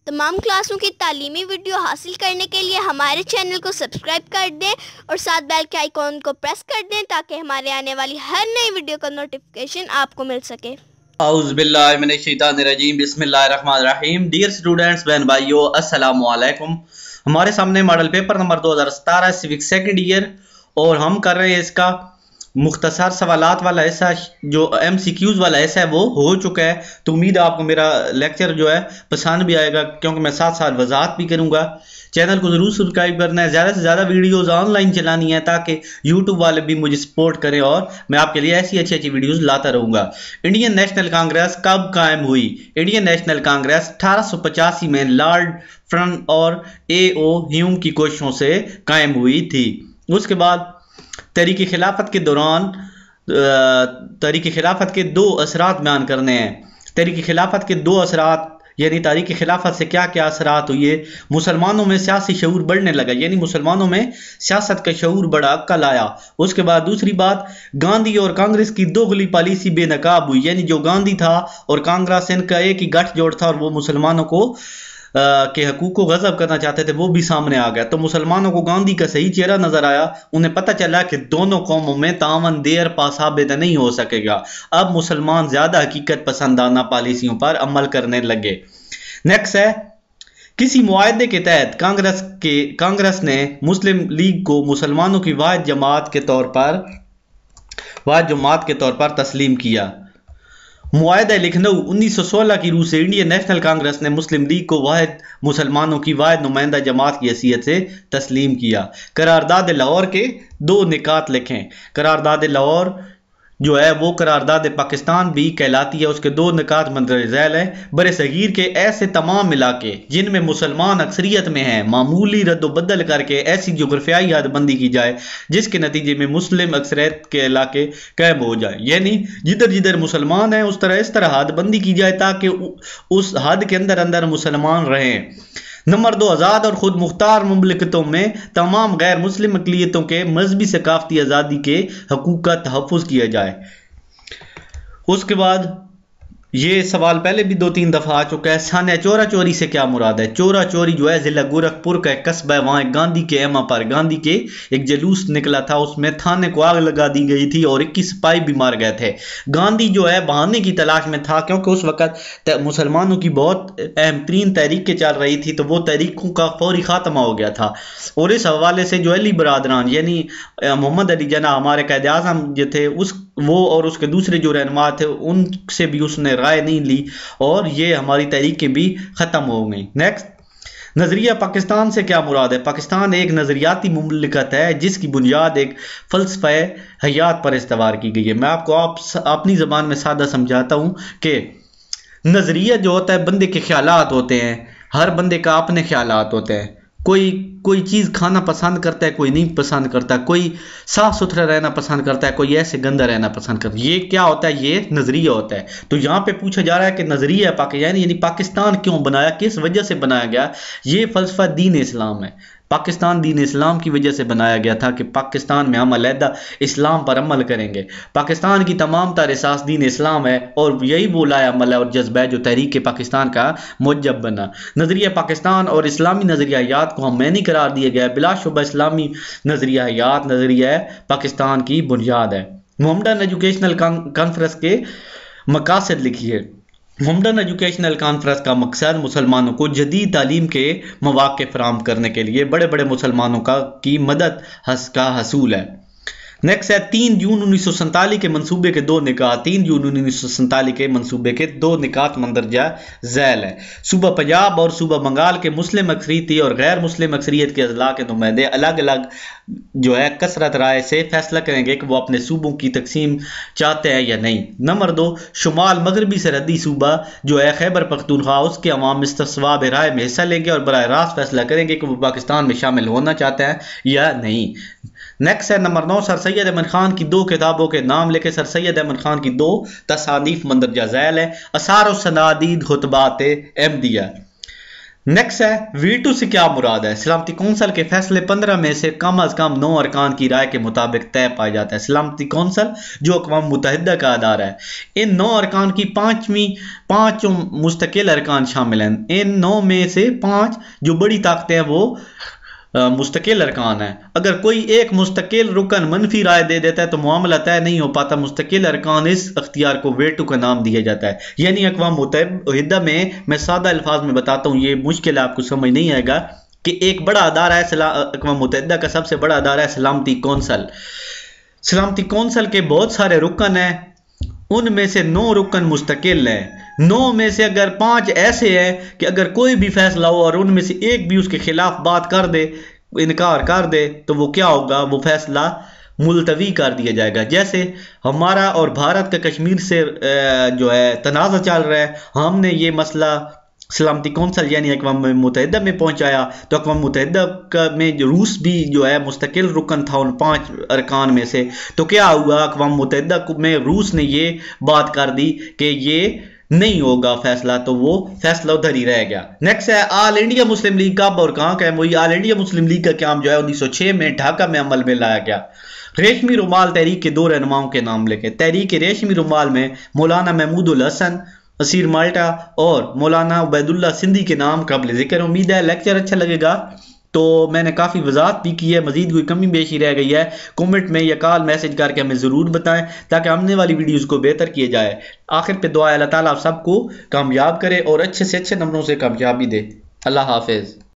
तमाम क्लासों की तालीमी वीडियो हासिल करने के लिए हमारे चैनल को सब्सक्राइब कर दें और साथ बेल के आइकॉन को प्रेस कर दें ताकि हमारे आने वाली हर नई वीडियो का नोटिफिकेशन आपको मिल सके। औज़ुबिल्लाहिमिनश्शैतानिर्रजीम बिस्मिल्लाहिर्रहमानिर्रहीम। डियर स्टूडेंट्स, बहन भाइयों, अस्सलामु अलैकुम। हमारे सामने model paper number 2017 civic second year और हम कर रहे हैं इसका मुख्तसर सवालात वाला हिस्सा, जो MCQs वाला हिस्सा है वो हो चुका है। तो उम्मीद है आपको मेरा लेक्चर जो है पसंद भी आएगा, क्योंकि मैं साथ साथ वजाहत भी करूँगा। चैनल को ज़रूर सब्सक्राइब करना है, ज़्यादा से ज़्यादा वीडियोज़ ऑनलाइन चलानी है ताकि यूट्यूब वाले भी मुझे सपोर्ट करें और मैं आपके लिए ऐसी अच्छी अच्छी वीडियोज़ लाता रहूँगा। इंडियन नेशनल कांग्रेस कब कायम हुई? इंडियन नेशनल कांग्रेस 1885 में लॉर्ड फ्रन और A.O. ह्यूम की कोशिशों से कायम हुई थी। उसके बाद तहरीक खिलाफत के दौरान तहरीक खिलाफत के दो असरात बयान करने हैं। तहरीक खिलाफत के दो असरात, यानी तहरीक खिलाफत से क्या क्या असरात हुए। मुसलमानों में सियासी शऊर बढ़ने लगा, यानी मुसलमानों में सियासत का शऊर बड़ा कल आया। उसके बाद दूसरी बात, गांधी और कांग्रेस की दोगली पॉलिसी बेनकाब हुई, यानी जो गांधी था और कांग्रेस इनका एक ही गठजोड़ था और वो मुसलमानों को के हकूक को गजब करना चाहते थे, वो भी सामने आ गया। तो मुसलमानों को गांधी का सही चेहरा नजर आया, उन्हें पता चला कि दोनों कौमों में तावन देर पा साबित नहीं हो सकेगा। अब मुसलमान ज्यादा हकीकत पसंदाना पॉलिसियों पर अमल करने लगे। नेक्स्ट है, किसी मुआहदे के तहत कांग्रेस ने मुस्लिम लीग को मुसलमानों की वाहिद जमात के तौर पर तस्लीम किया। मुआहदा लखनऊ 1916 की रूह से इंडियन नेशनल कांग्रेस ने मुस्लिम लीग को वाहिद मुसलमानों की वाहिद नुमाइंदा जमात की हैसियत से तस्लीम किया। करारदाद लाहौर के दो निकात लिखें। करारदाद लाहौर जो है वो करारदाद पाकिस्तान भी कहलाती है, उसके दो निकात मंदरज़ैल है। बरे सगीर के ऐसे तमाम इलाके जिनमें मुसलमान अक्सरियत में हैं, मामूली रद्दबदल करके ऐसी जोग्राफियाई हदबंदी की जाए जिसके नतीजे में मुस्लिम अक्सरियत के इलाके कायम हो जाए, यानी जिधर जिधर मुसलमान हैं उस तरह हदबंदी की जाए ताकि उस हद के अंदर अंदर मुसलमान रहें। नंबर 2, आज़ाद और खुद मुख्तार मुमलिकतों में तमाम गैर मुस्लिम अक़लियतों के मजहबी सकाफती आज़ादी के हकूक़ का तहफ़्फ़ुज़ किया जाए। उसके बाद ये सवाल पहले भी 2-3 दफ़ा आ चुका है। सान्या चोरा चोरी से क्या मुराद है? चोरा चोरी जो है ज़िला गोरखपुर का एक कस्बा है, वहाँ गांधी के एमा पर गांधी के एक जुलूस निकला था, उसमें थाने को आग लगा दी गई थी और 21 सिपाही भी मार गए थे। गांधी जो है बहाने की तलाश में था, क्योंकि उस वक़्त मुसलमानों की बहुत अहम तरीन तहरीकें चल रही थी, तो वो तहरीकों का फौरी खात्मा हो गया था। और इस हवाले से जो अली बरादरान यानी मोहम्मद अली जना हमारे कायदे आज़म जो थे वो और उसके दूसरे जो रहनुमा थे उनसे भी उसने राय नहीं ली और ये हमारी तहरीकें भी ख़त्म हो गई। नेक्स्ट, नज़रिया पाकिस्तान से क्या मुराद है? पाकिस्तान एक नज़रियाती मुमलिकत है जिसकी बुनियाद एक फ़लसफ़े हयात पर इस्तवार की गई है। मैं आपको अपनी ज़बान में सादा समझाता हूँ कि नज़रिया जो होता है बंदे के ख्यालात होते हैं, हर बंदे का अपने ख्यालात होते हैं। कोई चीज़ खाना पसंद करता है, कोई नहीं पसंद करता, कोई साफ़ सुथरा रहना पसंद करता है, कोई ऐसे गंदा रहना पसंद करता है। ये क्या होता है? ये नज़रिया होता है। तो यहाँ पे पूछा जा रहा है कि नज़रिया पाकिस्तान यानी पाकिस्तान क्यों बनाया, किस वजह से बनाया गया? ये फ़लसफ़ा दीन इस्लाम है। पाकिस्तान दीन इस्लाम की वजह से बनाया गया था कि पाकिस्तान में हम अलहदा इस्लाम पर अमल करेंगे। पाकिस्तान की तमाम तर एसास दीन इस्लाम है और यही वो लाया अमल है और जज्बा है जो तहरीक पाकिस्तान का मुजब बना। नज़रिया पाकिस्तान और इस्लामी नज़रियात को हम मैनी करार दिया गया। बिलाशुबा इस्लामी नज़रियात नज़रिया पाकिस्तान की बुनियाद है। मोहम्मदन एजुकेशनल कॉन्फ्रेंस के मकासद लिखिए। मोहम्मदन एजुकेशनल कॉन्फ्रेंस का मकसद मुसलमानों को जदीद तालीम के मौक़े फराहम करने के लिए बड़े बड़े मुसलमानों की मदद का हसूल है। नेक्स्ट है, 3 जून 1947 के मंसूबे के दो निकात। 3 जून 1947 के मंसूबे के दो निकात मंदरजा झैल है। सूबा पंजाब और सूबा बंगाल के मुस्लिम अक्सरियती और गैर मुस्लिम अक्सरियत के अजला के नुमाइंदे अलग अलग जो है कसरत राय से फैसला करेंगे कि वो अपने सूबों की तकसीम चाहते हैं या नहीं। नंबर 2, शुमाल मगरबी सरहदी सूबा जो है खैबर पख्तूनख्वा, उसके अवाम इस्तिस्वाब राय में हिस्सा लेंगे और बराह रास्त फैसला करेंगे कि वो पाकिस्तान में शामिल होना चाहते हैं या नहीं। नेक्स्ट है नंबर 9, सर सैयद अहमद खान की 2 किताबों के नाम लेके। सर सैयद अहमद खान की 2 तसानीफ मंदरजा झैल है। असार और सनादीद खुतबात अहमदिया। नेक्स्ट है वीटो से क्या मुराद है। सलामती कौंसल के फैसले 15 में से कम अज कम 9 अरकान की राय के मुताबिक तय पाया जाता है। सलामती कौंसल जो अक़वाम मुत्तहिदा का अदारा है, इन 9 अरकान की पाँच मुस्तकिल अरकान शामिल हैं। इन 9 में से 5 जो बड़ी ताकतें हैं वो मुस्तकिल अरकान है। अगर कोई एक मुस्तकिल रुकन मनफी राय दे देता है तो मामला तय नहीं हो पाता। मुस्तकिल अरकान इस अख्तियार को वेटो का नाम दिया जाता है। यानी अक़वाम मुत्तहिदा में, मैं सादा अल्फाज में बताता हूँ, ये मुश्किल आपको समझ नहीं आएगा कि एक बड़ा अदारा है, अक़वाम मुत्तहिदा का सबसे बड़ा अदारा है सलामती कौंसल। सलामती कौंसल के बहुत सारे रुकन हैं, उनमें से 9 रुकन मुस्तकिल हैं। 9 में से अगर 5 ऐसे हैं कि अगर कोई भी फैसला हो और उनमें से एक भी उसके खिलाफ बात कर दे, इनकार कर दे, तो वो क्या होगा, वो फैसला मुलतवी कर दिया जाएगा। जैसे हमारा और भारत का कश्मीर से जो है तनाज़ा चल रहा है, हमने ये मसला सलामती कौंसल यानी अक़वाम मुत्तहिदा में पहुंचाया, तो अक़वाम मुत्तहिदा में जो रूस भी जो है मुस्तकिल रुकन था उन 5 अरकान में से, तो क्या हुआ, अक़वाम मुत्तहिदा में रूस ने ये बात कर दी कि ये नहीं होगा फैसला, तो वो फैसला उधर ही रह गया। नेक्स्ट है ऑल इंडिया मुस्लिम लीग कब और कहाँ कायम हुई। ऑल इंडिया मुस्लिम लीग का क्याम जो है 1906 में ढाका में अमल में लाया गया। रेशमी रुमाल तहरीक के 2 रहनुमाओं के नाम लेके। तहरीक रेशमी रुमाल में मौलाना महमूदुल हसन असीर माल्टा और मौलाना उबैदुल्ला सिंधी के नाम काबिल जिक्र। उम्मीद है लेक्चर अच्छा लगेगा। तो मैंने काफ़ी वजाहत भी की है, मजीद कोई कमी बेशी रह गई है कमेंट में या कॉल मैसेज करके हमें ज़रूर बताएं ताकि आने वाली वीडियोज़ को बेहतर किया जाए। आखिर पे दुआ है अल्लाह ताला आप सबको कामयाब करे और अच्छे से अच्छे नंबरों से कामयाबी दे। अल्लाह हाफिज़।